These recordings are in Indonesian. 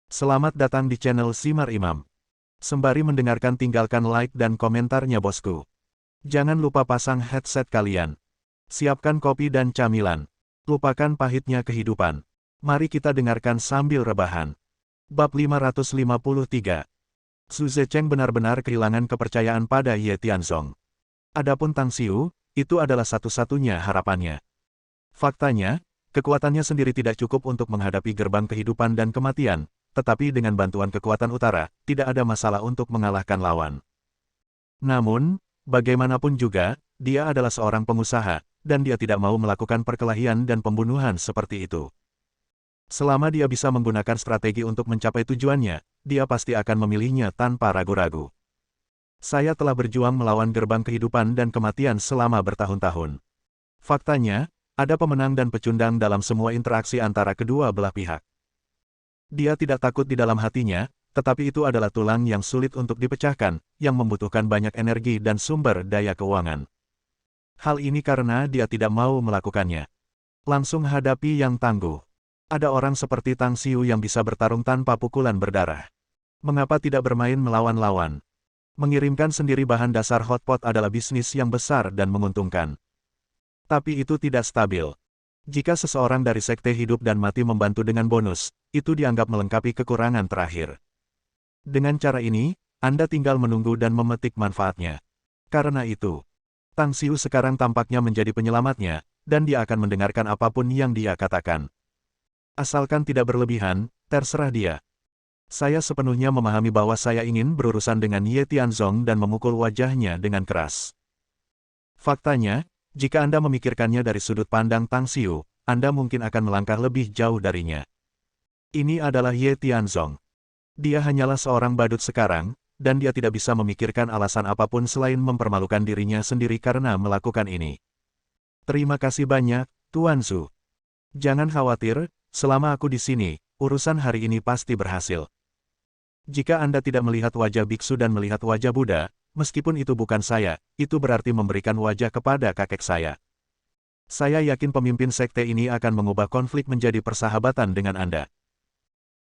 Selamat datang di channel Simar Imam. Sembari mendengarkan tinggalkan like dan komentarnya bosku. Jangan lupa pasang headset kalian. Siapkan kopi dan camilan. Lupakan pahitnya kehidupan. Mari kita dengarkan sambil rebahan. Bab 553. Su Zecheng benar-benar kehilangan kepercayaan pada Ye Tianzong. Adapun Tang Xiu, itu adalah satu-satunya harapannya. Faktanya, kekuatannya sendiri tidak cukup untuk menghadapi gerbang kehidupan dan kematian, tetapi dengan bantuan kekuatan utara, tidak ada masalah untuk mengalahkan lawan. Namun, bagaimanapun juga, dia adalah seorang pengusaha, dan dia tidak mau melakukan perkelahian dan pembunuhan seperti itu. Selama dia bisa menggunakan strategi untuk mencapai tujuannya, dia pasti akan memilihnya tanpa ragu-ragu. Saya telah berjuang melawan gerbang kehidupan dan kematian selama bertahun-tahun. Faktanya, ada pemenang dan pecundang dalam semua interaksi antara kedua belah pihak. Dia tidak takut di dalam hatinya, tetapi itu adalah tulang yang sulit untuk dipecahkan, yang membutuhkan banyak energi dan sumber daya keuangan. Hal ini karena dia tidak mau melakukannya. Langsung hadapi yang tangguh. Ada orang seperti Tang Xiu yang bisa bertarung tanpa pukulan berdarah. Mengapa tidak bermain melawan lawan? Mengirimkan sendiri bahan dasar hotpot adalah bisnis yang besar dan menguntungkan. Tapi itu tidak stabil. Jika seseorang dari sekte hidup dan mati membantu dengan bonus, itu dianggap melengkapi kekurangan terakhir. Dengan cara ini, Anda tinggal menunggu dan memetik manfaatnya. Karena itu, Tang Xiu sekarang tampaknya menjadi penyelamatnya, dan dia akan mendengarkan apapun yang dia katakan. Asalkan tidak berlebihan, terserah dia. Saya sepenuhnya memahami bahwa saya ingin berurusan dengan Ye Tianzong dan memukul wajahnya dengan keras. Faktanya, jika Anda memikirkannya dari sudut pandang Tang Xiu, Anda mungkin akan melangkah lebih jauh darinya. Ini adalah Ye Tianzong. Dia hanyalah seorang badut sekarang, dan dia tidak bisa memikirkan alasan apapun selain mempermalukan dirinya sendiri karena melakukan ini. Terima kasih banyak, Tuan Zhu. Jangan khawatir, selama aku di sini, urusan hari ini pasti berhasil. Jika Anda tidak melihat wajah biksu dan melihat wajah Buddha, meskipun itu bukan saya, itu berarti memberikan wajah kepada kakek saya. Saya yakin pemimpin sekte ini akan mengubah konflik menjadi persahabatan dengan Anda.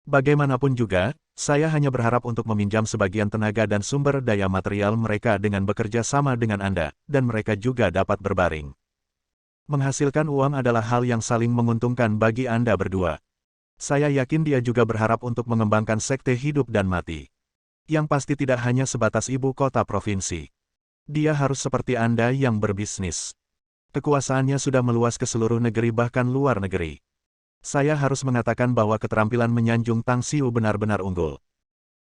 Bagaimanapun juga, saya hanya berharap untuk meminjam sebagian tenaga dan sumber daya material mereka dengan bekerja sama dengan Anda, dan mereka juga dapat berbaring. Menghasilkan uang adalah hal yang saling menguntungkan bagi Anda berdua. Saya yakin dia juga berharap untuk mengembangkan sekte hidup dan mati. Yang pasti tidak hanya sebatas ibu kota provinsi. Dia harus seperti Anda yang berbisnis. Kekuasaannya sudah meluas ke seluruh negeri bahkan luar negeri. Saya harus mengatakan bahwa keterampilan menyanjung Tang Xiu benar-benar unggul.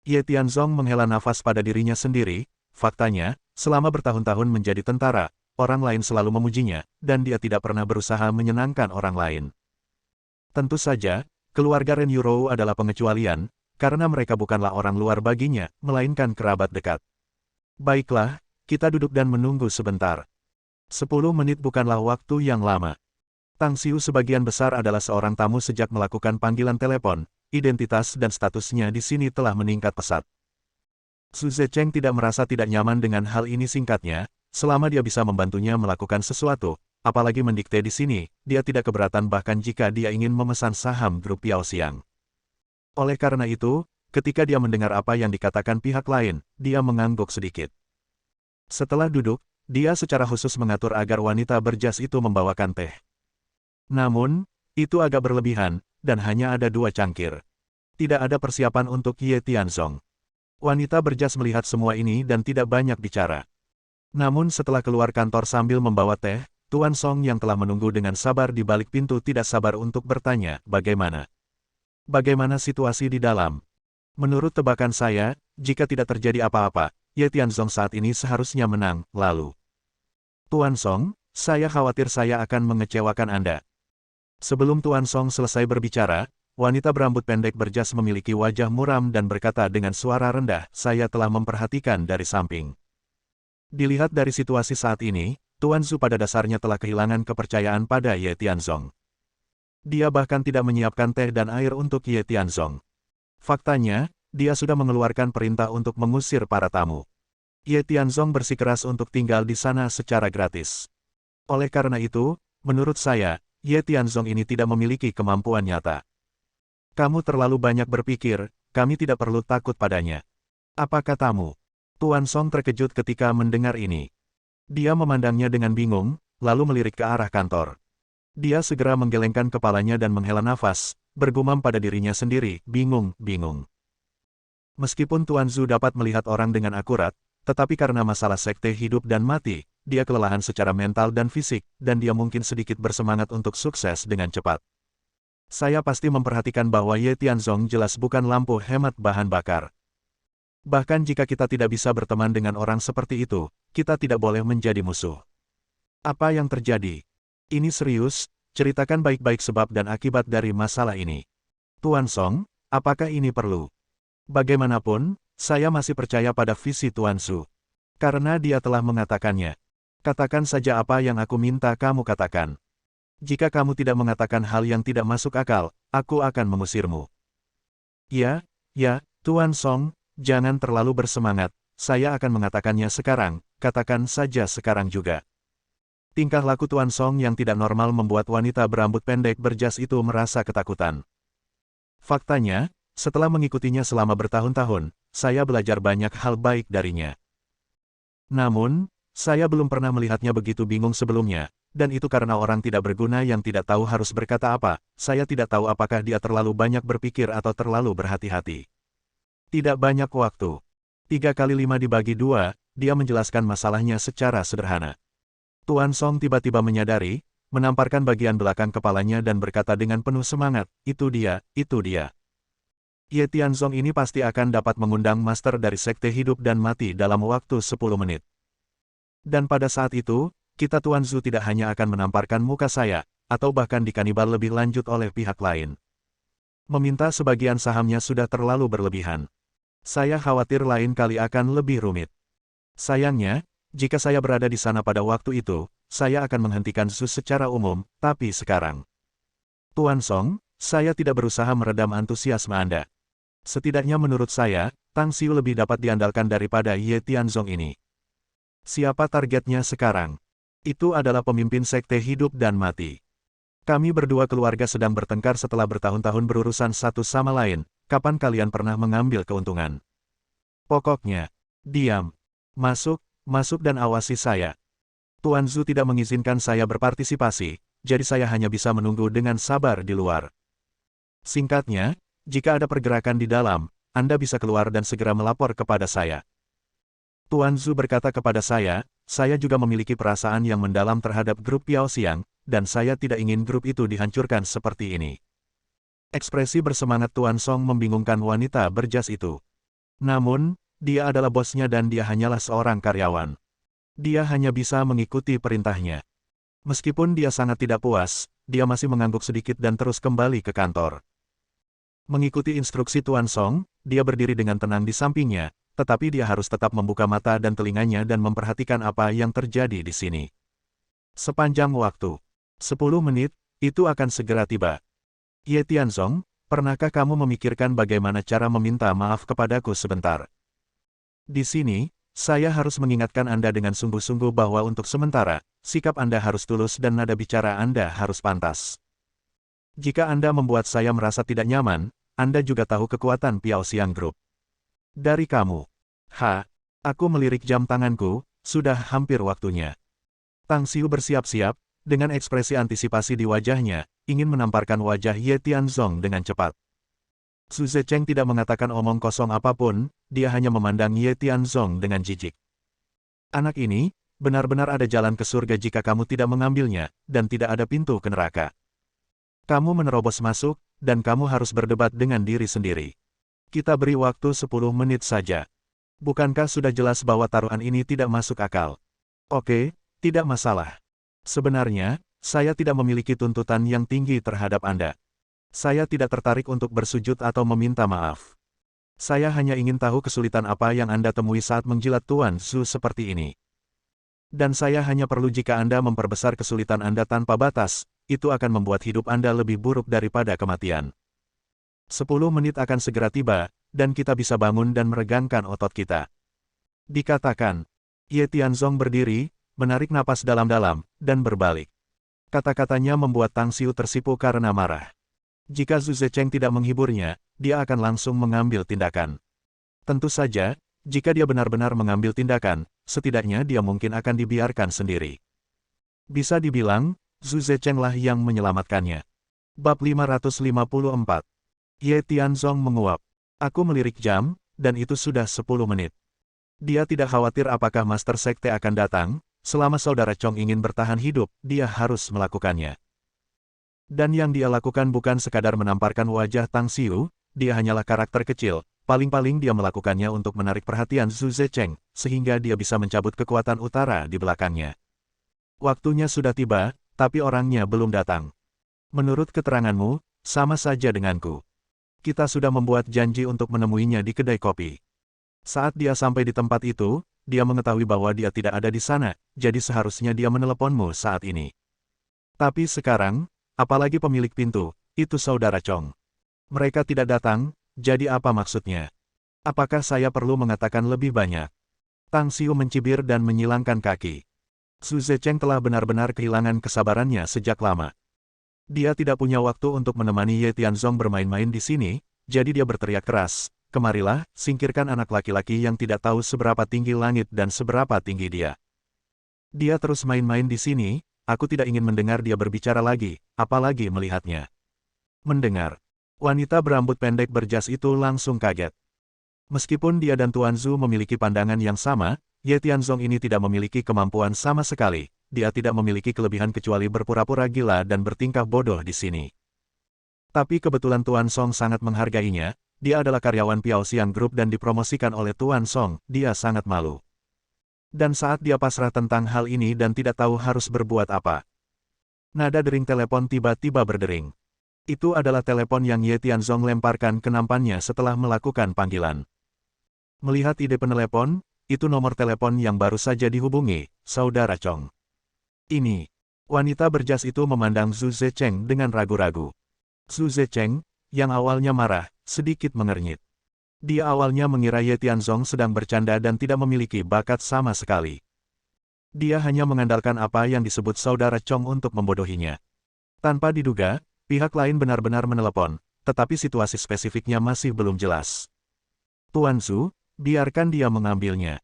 Ye Tianzong menghela nafas pada dirinya sendiri, faktanya, selama bertahun-tahun menjadi tentara, orang lain selalu memujinya, dan dia tidak pernah berusaha menyenangkan orang lain. Tentu saja, keluarga Ren Yurou adalah pengecualian, karena mereka bukanlah orang luar baginya, melainkan kerabat dekat. Baiklah, kita duduk dan menunggu sebentar. 10 menit bukanlah waktu yang lama. Tang Xiu sebagian besar adalah seorang tamu sejak melakukan panggilan telepon, identitas dan statusnya di sini telah meningkat pesat. Su Zecheng tidak merasa tidak nyaman dengan hal ini singkatnya, selama dia bisa membantunya melakukan sesuatu, apalagi mendikte di sini, dia tidak keberatan bahkan jika dia ingin memesan saham grup Piao Xiang. Oleh karena itu, ketika dia mendengar apa yang dikatakan pihak lain, dia mengangguk sedikit. Setelah duduk, dia secara khusus mengatur agar wanita berjas itu membawakan teh. Namun, itu agak berlebihan, dan hanya ada 2 cangkir. Tidak ada persiapan untuk Ye Tianzong. Wanita berjas melihat semua ini dan tidak banyak bicara. Namun setelah keluar kantor sambil membawa teh, Tuan Song yang telah menunggu dengan sabar di balik pintu tidak sabar untuk bertanya, bagaimana? Bagaimana situasi di dalam? Menurut tebakan saya, jika tidak terjadi apa-apa, Ye Tianzong saat ini seharusnya menang, lalu. Tuan Song, saya khawatir saya akan mengecewakan Anda. Sebelum Tuan Song selesai berbicara, wanita berambut pendek berjas memiliki wajah muram dan berkata dengan suara rendah, saya telah memperhatikan dari samping. Dilihat dari situasi saat ini, Tuan Zhu pada dasarnya telah kehilangan kepercayaan pada Ye Tianzong. Dia bahkan tidak menyiapkan teh dan air untuk Ye Tianzong. Faktanya, dia sudah mengeluarkan perintah untuk mengusir para tamu. Ye Tianzong bersikeras untuk tinggal di sana secara gratis. Oleh karena itu, menurut saya, Ye Tianzong ini tidak memiliki kemampuan nyata. Kamu terlalu banyak berpikir, kami tidak perlu takut padanya. Apa katamu? Tuan Song terkejut ketika mendengar ini. Dia memandangnya dengan bingung, lalu melirik ke arah kantor. Dia segera menggelengkan kepalanya dan menghela nafas, bergumam pada dirinya sendiri, bingung. Meskipun Tuan Zhu dapat melihat orang dengan akurat, tetapi karena masalah sekte hidup dan mati, dia kelelahan secara mental dan fisik, dan dia mungkin sedikit bersemangat untuk sukses dengan cepat. Saya pasti memperhatikan bahwa Ye Tianzong jelas bukan lampu hemat bahan bakar. Bahkan jika kita tidak bisa berteman dengan orang seperti itu, kita tidak boleh menjadi musuh. Apa yang terjadi? Ini serius, ceritakan baik-baik sebab dan akibat dari masalah ini. Tuan Song, apakah ini perlu? Bagaimanapun, saya masih percaya pada visi Tuan Zhu. Karena dia telah mengatakannya. Katakan saja apa yang aku minta kamu katakan. Jika kamu tidak mengatakan hal yang tidak masuk akal, aku akan mengusirmu. Ya, Tuan Song, jangan terlalu bersemangat, saya akan mengatakannya sekarang, katakan saja sekarang juga. Tingkah laku Tuan Song yang tidak normal membuat wanita berambut pendek berjas itu merasa ketakutan. Faktanya, setelah mengikutinya selama bertahun-tahun, saya belajar banyak hal baik darinya. Namun, saya belum pernah melihatnya begitu bingung sebelumnya, dan itu karena orang tidak berguna yang tidak tahu harus berkata apa. Saya tidak tahu apakah dia terlalu banyak berpikir atau terlalu berhati-hati. Tidak banyak waktu. 3 kali 5 dibagi 2, dia menjelaskan masalahnya secara sederhana. Tuan Song tiba-tiba menyadari, menamparkan bagian belakang kepalanya dan berkata dengan penuh semangat, itu dia. Ye Tianzong ini pasti akan dapat mengundang master dari sekte hidup dan mati dalam waktu 10 menit. Dan pada saat itu, kita Tuan Zhu tidak hanya akan menamparkan muka saya, atau bahkan dikanibal lebih lanjut oleh pihak lain. Meminta sebagian sahamnya sudah terlalu berlebihan. Saya khawatir lain kali akan lebih rumit. Sayangnya, jika saya berada di sana pada waktu itu, saya akan menghentikan Zhu secara umum, tapi sekarang. Tuan Song, saya tidak berusaha meredam antusiasme Anda. Setidaknya menurut saya, Tang Xiu lebih dapat diandalkan daripada Ye Tianzong ini. Siapa targetnya sekarang? Itu adalah pemimpin sekte hidup dan mati. Kami berdua keluarga sedang bertengkar setelah bertahun-tahun berurusan satu sama lain, kapan kalian pernah mengambil keuntungan? Pokoknya, diam. Masuk dan awasi saya. Tuan Zhu tidak mengizinkan saya berpartisipasi, jadi saya hanya bisa menunggu dengan sabar di luar. Singkatnya, jika ada pergerakan di dalam, Anda bisa keluar dan segera melapor kepada saya. Tuan Zhu berkata kepada saya juga memiliki perasaan yang mendalam terhadap grup Piao Xiang, dan saya tidak ingin grup itu dihancurkan seperti ini. Ekspresi bersemangat Tuan Song membingungkan wanita berjas itu. Namun, dia adalah bosnya dan dia hanyalah seorang karyawan. Dia hanya bisa mengikuti perintahnya. Meskipun dia sangat tidak puas, dia masih mengangguk sedikit dan terus kembali ke kantor. Mengikuti instruksi Tuan Song, dia berdiri dengan tenang di sampingnya, tetapi dia harus tetap membuka mata dan telinganya dan memperhatikan apa yang terjadi di sini. Sepanjang waktu, 10 menit, itu akan segera tiba. Ye Tianzong, pernahkah kamu memikirkan bagaimana cara meminta maaf kepadaku sebentar? Di sini, saya harus mengingatkan Anda dengan sungguh-sungguh bahwa untuk sementara, sikap Anda harus tulus dan nada bicara Anda harus pantas. Jika Anda membuat saya merasa tidak nyaman, Anda juga tahu kekuatan Piao Xiang Group. Dari kamu. Aku melirik jam tanganku, sudah hampir waktunya. Tang Xiu bersiap-siap, dengan ekspresi antisipasi di wajahnya, ingin menamparkan wajah Ye Tianzong dengan cepat. Zhu Zecheng tidak mengatakan omong kosong apapun, dia hanya memandang Ye Tianzong dengan jijik. Anak ini, benar-benar ada jalan ke surga jika kamu tidak mengambilnya, dan tidak ada pintu ke neraka. Kamu menerobos masuk, dan kamu harus berdebat dengan diri sendiri. Kita beri waktu 10 menit saja. Bukankah sudah jelas bahwa taruhan ini tidak masuk akal? Oke, tidak masalah. Sebenarnya, saya tidak memiliki tuntutan yang tinggi terhadap Anda. Saya tidak tertarik untuk bersujud atau meminta maaf. Saya hanya ingin tahu kesulitan apa yang Anda temui saat menjilat Tuan Zhu seperti ini. Dan saya hanya perlu jika Anda memperbesar kesulitan Anda tanpa batas, itu akan membuat hidup Anda lebih buruk daripada kematian. 10 menit akan segera tiba, dan kita bisa bangun dan meregangkan otot kita. Dikatakan. Ye Tianzong berdiri, menarik napas dalam-dalam, dan berbalik. Kata-katanya membuat Tang Xiu tersipu karena marah. Jika Zhu Zecheng tidak menghiburnya, dia akan langsung mengambil tindakan. Tentu saja, jika dia benar-benar mengambil tindakan, setidaknya dia mungkin akan dibiarkan sendiri. Bisa dibilang, Zhu Zecheng lah yang menyelamatkannya. Bab 554. Ye Tianzong menguap. Aku melirik jam, dan itu sudah 10 menit. Dia tidak khawatir apakah Master Sekte akan datang, selama saudara Chong ingin bertahan hidup, dia harus melakukannya. Dan yang dia lakukan bukan sekadar menamparkan wajah Tang Xiu, dia hanyalah karakter kecil, paling-paling dia melakukannya untuk menarik perhatian Zhu Zecheng, sehingga dia bisa mencabut kekuatan utara di belakangnya. Waktunya sudah tiba, tapi orangnya belum datang. Menurut keteranganmu, sama saja denganku. Kita sudah membuat janji untuk menemuinya di kedai kopi. Saat dia sampai di tempat itu, dia mengetahui bahwa dia tidak ada di sana, jadi seharusnya dia meneleponmu saat ini. Tapi sekarang, apalagi pemilik pintu, itu saudara Chong. Mereka tidak datang, jadi apa maksudnya? Apakah saya perlu mengatakan lebih banyak? Tang Xiu mencibir dan menyilangkan kaki. Zhu Zecheng telah benar-benar kehilangan kesabarannya sejak lama. Dia tidak punya waktu untuk menemani Ye Tianzong bermain-main di sini, jadi dia berteriak keras, "Kemarilah, singkirkan anak laki-laki yang tidak tahu seberapa tinggi langit dan seberapa tinggi dia. Dia terus main-main di sini, aku tidak ingin mendengar dia berbicara lagi, apalagi melihatnya." Mendengar. Wanita berambut pendek berjas itu langsung kaget. Meskipun dia dan Tuan Zhu memiliki pandangan yang sama, Ye Tianzong ini tidak memiliki kemampuan sama sekali. Dia tidak memiliki kelebihan kecuali berpura-pura gila dan bertingkah bodoh di sini. Tapi kebetulan Tuan Song sangat menghargainya, dia adalah karyawan Piao Xiang Group dan dipromosikan oleh Tuan Song, dia sangat malu. Dan saat dia pasrah tentang hal ini dan tidak tahu harus berbuat apa. Nada dering telepon tiba-tiba berdering. Itu adalah telepon yang Ye Tianzong lemparkan ke nampannya setelah melakukan panggilan. Melihat ide penelepon, itu nomor telepon yang baru saja dihubungi, saudara Chong. Ini. Wanita berjas itu memandang Zhu Zecheng dengan ragu-ragu. Zhu Zecheng, yang awalnya marah, sedikit mengernyit. Dia awalnya mengira Ye Tianzong sedang bercanda dan tidak memiliki bakat sama sekali. Dia hanya mengandalkan apa yang disebut saudara Chong untuk membodohinya. Tanpa diduga, pihak lain benar-benar menelepon, tetapi situasi spesifiknya masih belum jelas. Tuan Zhu, biarkan dia mengambilnya.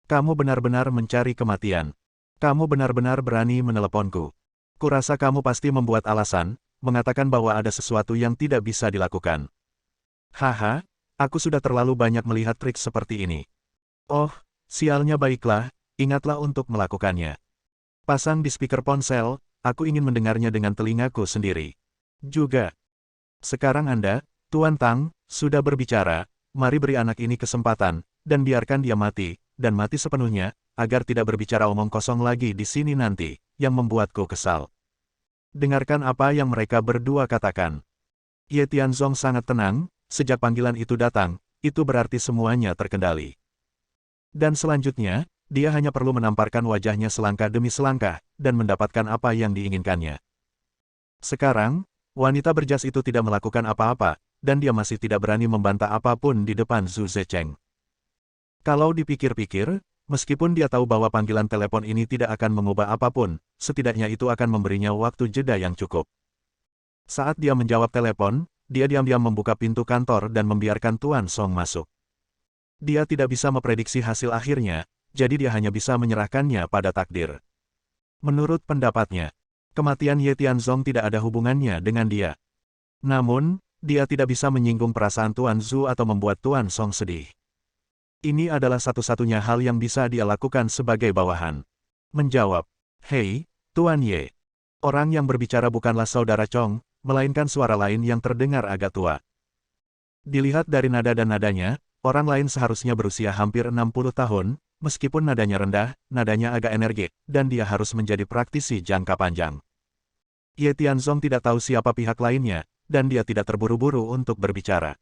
Kamu benar-benar mencari kematian. Kamu benar-benar berani meneleponku. Kurasa kamu pasti membuat alasan, mengatakan bahwa ada sesuatu yang tidak bisa dilakukan. Haha, aku sudah terlalu banyak melihat trik seperti ini. Oh, sialnya baiklah, ingatlah untuk melakukannya. Pasang di speaker ponsel, aku ingin mendengarnya dengan telingaku sendiri. Juga. Sekarang Anda, Tuan Tang, sudah berbicara, mari beri anak ini kesempatan, dan biarkan dia mati, dan mati sepenuhnya, agar tidak berbicara omong kosong lagi di sini nanti, yang membuatku kesal. Dengarkan apa yang mereka berdua katakan. Ye Tianzong sangat tenang, sejak panggilan itu datang, itu berarti semuanya terkendali. Dan selanjutnya, dia hanya perlu menamparkan wajahnya selangkah demi selangkah, dan mendapatkan apa yang diinginkannya. Sekarang, wanita berjas itu tidak melakukan apa-apa, dan dia masih tidak berani membantah apapun di depan Zhu Zecheng. Kalau dipikir-pikir, meskipun dia tahu bahwa panggilan telepon ini tidak akan mengubah apapun, setidaknya itu akan memberinya waktu jeda yang cukup. Saat dia menjawab telepon, dia diam-diam membuka pintu kantor dan membiarkan Tuan Song masuk. Dia tidak bisa memprediksi hasil akhirnya, jadi dia hanya bisa menyerahkannya pada takdir. Menurut pendapatnya, kematian Ye Tianzong tidak ada hubungannya dengan dia. Namun, dia tidak bisa menyinggung perasaan Tuan Zhu atau membuat Tuan Song sedih. Ini adalah satu-satunya hal yang bisa dia lakukan sebagai bawahan. Menjawab, "Hei, Tuan Ye." Orang yang berbicara bukanlah saudara Chong, melainkan suara lain yang terdengar agak tua. Dilihat dari nada dan nadanya, orang lain seharusnya berusia hampir 60 tahun, meskipun nadanya rendah, nadanya agak energik, dan dia harus menjadi praktisi jangka panjang. Ye Tianzong tidak tahu siapa pihak lainnya, dan dia tidak terburu-buru untuk berbicara.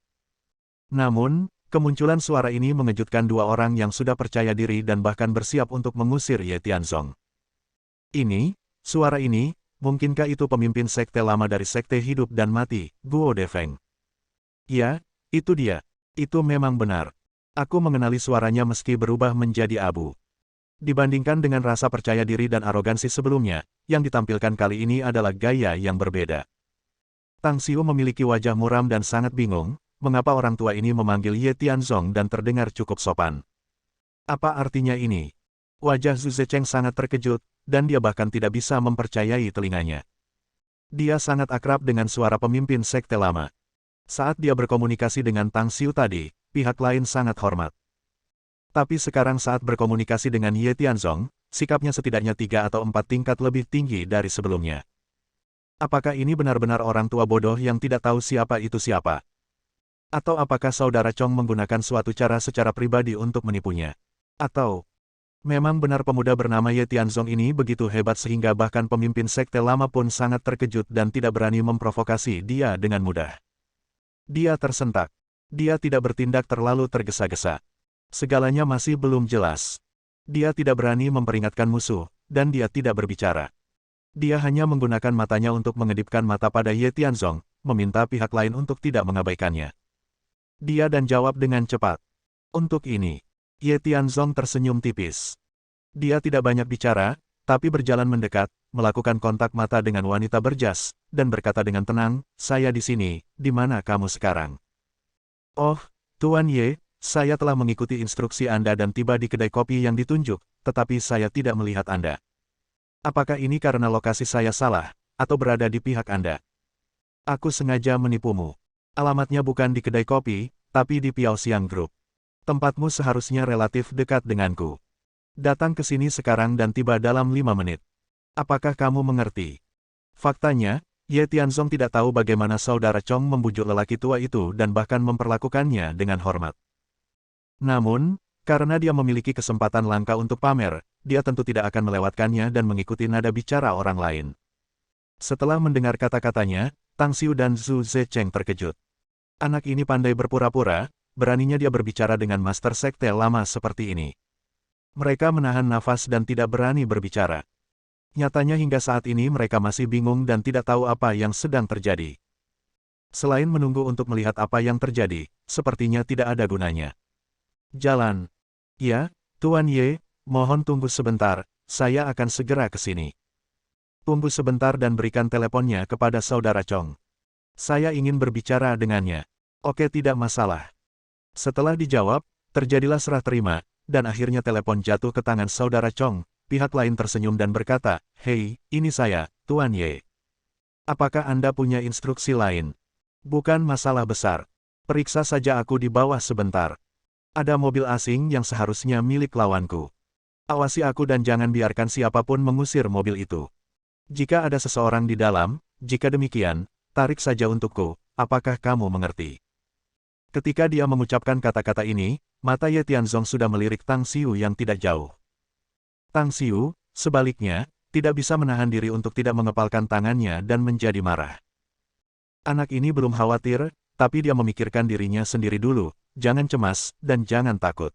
Namun, kemunculan suara ini mengejutkan dua orang yang sudah percaya diri dan bahkan bersiap untuk mengusir Ye Tianzong. Suara ini, mungkinkah itu pemimpin sekte lama dari sekte hidup dan mati, Guo Defeng? Ya, itu dia. Itu memang benar. Aku mengenali suaranya meski berubah menjadi abu. Dibandingkan dengan rasa percaya diri dan arogansi sebelumnya, yang ditampilkan kali ini adalah gaya yang berbeda. Tang Xiu memiliki wajah muram dan sangat bingung, mengapa orang tua ini memanggil Ye Tianzong dan terdengar cukup sopan. Apa artinya ini? Wajah Zhu Zecheng sangat terkejut, dan dia bahkan tidak bisa mempercayai telinganya. Dia sangat akrab dengan suara pemimpin sekte lama. Saat dia berkomunikasi dengan Tang Xiu tadi, pihak lain sangat hormat. Tapi sekarang saat berkomunikasi dengan Ye Tianzong, sikapnya setidaknya 3 atau 4 tingkat lebih tinggi dari sebelumnya. Apakah ini benar-benar orang tua bodoh yang tidak tahu siapa itu siapa? Atau apakah saudara Chong menggunakan suatu cara secara pribadi untuk menipunya? Atau memang benar pemuda bernama Ye Tianzong ini begitu hebat sehingga bahkan pemimpin sekte lama pun sangat terkejut dan tidak berani memprovokasi dia dengan mudah. Dia tersentak. Dia tidak bertindak terlalu tergesa-gesa. Segalanya masih belum jelas. Dia tidak berani memperingatkan musuh, dan dia tidak berbicara. Dia hanya menggunakan matanya untuk mengedipkan mata pada Ye Tianzong, meminta pihak lain untuk tidak mengabaikannya. Dia dan jawab dengan cepat. Untuk ini, Ye Tianzong tersenyum tipis. Dia tidak banyak bicara, tapi berjalan mendekat, melakukan kontak mata dengan wanita berjas, dan berkata dengan tenang, "Saya di sini, di mana kamu sekarang?" "Oh, Tuan Ye, saya telah mengikuti instruksi Anda dan tiba di kedai kopi yang ditunjuk, tetapi saya tidak melihat Anda. Apakah ini karena lokasi saya salah, atau berada di pihak Anda? Aku sengaja menipumu. Alamatnya bukan di kedai kopi, tapi di Piaoxiang Group. Tempatmu seharusnya relatif dekat denganku. Datang ke sini sekarang dan tiba dalam 5 menit. Apakah kamu mengerti?" Faktanya, Ye Tianzong tidak tahu bagaimana saudara Chong membujuk lelaki tua itu dan bahkan memperlakukannya dengan hormat. Namun, karena dia memiliki kesempatan langka untuk pamer, dia tentu tidak akan melewatkannya dan mengikuti nada bicara orang lain. Setelah mendengar kata-katanya, Tang Xiu dan Zhu Zecheng terkejut. Anak ini pandai berpura-pura, beraninya dia berbicara dengan master sekte lama seperti ini. Mereka menahan nafas dan tidak berani berbicara. Nyatanya hingga saat ini mereka masih bingung dan tidak tahu apa yang sedang terjadi. Selain menunggu untuk melihat apa yang terjadi, sepertinya tidak ada gunanya. "Jalan." "Ya, Tuan Ye, mohon tunggu sebentar, saya akan segera ke sini." "Tunggu sebentar dan berikan teleponnya kepada saudara Chong. Saya ingin berbicara dengannya." "Oke, tidak masalah." Setelah dijawab, terjadilah serah terima, dan akhirnya telepon jatuh ke tangan saudara Chong. Pihak lain tersenyum dan berkata, "Hei, ini saya, Tuan Ye. Apakah Anda punya instruksi lain?" "Bukan masalah besar. Periksa saja aku di bawah sebentar. Ada mobil asing yang seharusnya milik lawanku. Awasi aku dan jangan biarkan siapapun mengusir mobil itu. Jika ada seseorang di dalam, jika demikian, tarik saja untukku, apakah kamu mengerti?" Ketika dia mengucapkan kata-kata ini, mata Ye Tianzong sudah melirik Tang Xiu yang tidak jauh. Tang Xiu, sebaliknya, tidak bisa menahan diri untuk tidak mengepalkan tangannya dan menjadi marah. Anak ini belum khawatir, tapi dia memikirkan dirinya sendiri dulu, jangan cemas, dan jangan takut.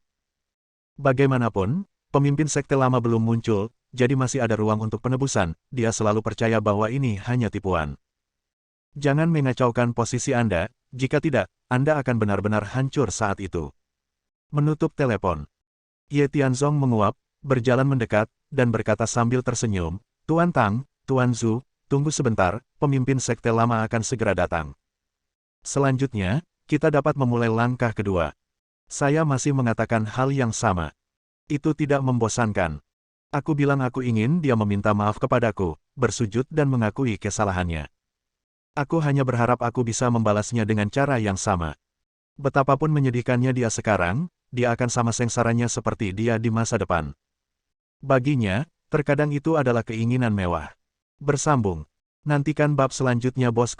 Bagaimanapun, pemimpin sekte lama belum muncul, jadi masih ada ruang untuk penebusan, dia selalu percaya bahwa ini hanya tipuan. Jangan mengacaukan posisi Anda, jika tidak, Anda akan benar-benar hancur saat itu. Menutup telepon. Ye Tianzong menguap, berjalan mendekat, dan berkata sambil tersenyum, "Tuan Tang, Tuan Zhu, tunggu sebentar, pemimpin sekte lama akan segera datang. Selanjutnya, kita dapat memulai langkah kedua." Saya masih mengatakan hal yang sama. Itu tidak membosankan. Aku bilang aku ingin dia meminta maaf kepadaku, bersujud dan mengakui kesalahannya. Aku hanya berharap aku bisa membalasnya dengan cara yang sama. Betapapun menyedihkannya dia sekarang, dia akan sama sengsaranya seperti dia di masa depan. Baginya, terkadang itu adalah keinginan mewah. Bersambung. Nantikan bab selanjutnya bosku.